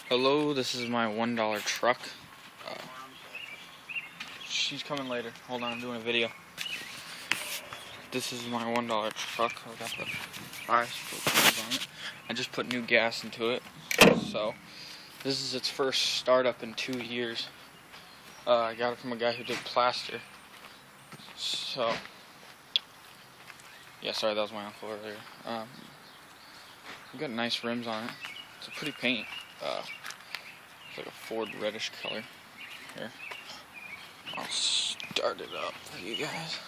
Hello, this is my $1 truck. She's coming later. Hold on, I'm doing a video. This is my $1 truck. I got the fire tires on it. I just put new gas into it. So, this is its first startup in 2 years. I got it from a guy who did plaster. So, yeah, sorry, that was my uncle earlier. We got nice rims on it. It's a pretty paint. It's like a Ford reddish color. Here, I'll start it up for you guys.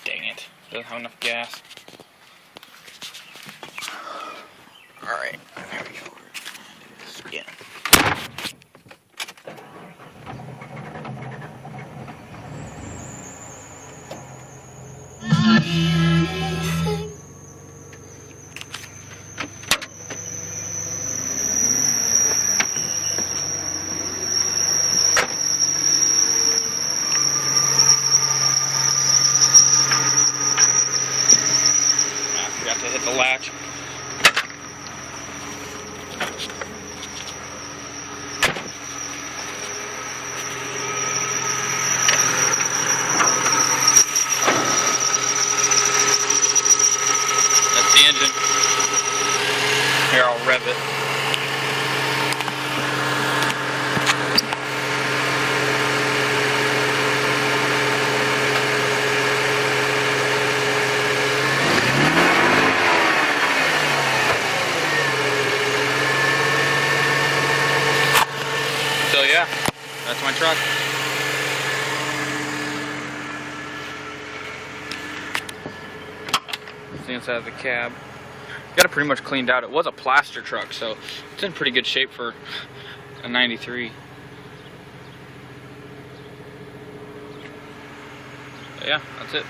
Dang it, doesn't have enough gas. Alright, there we go. Again. Forgot to hit the latch. That's the engine. Here, I'll rev it. So yeah, that's my truck. That's the inside of the cab. Got it pretty much cleaned out. It was a plaster truck, so it's in pretty good shape for a 93. But yeah, that's it.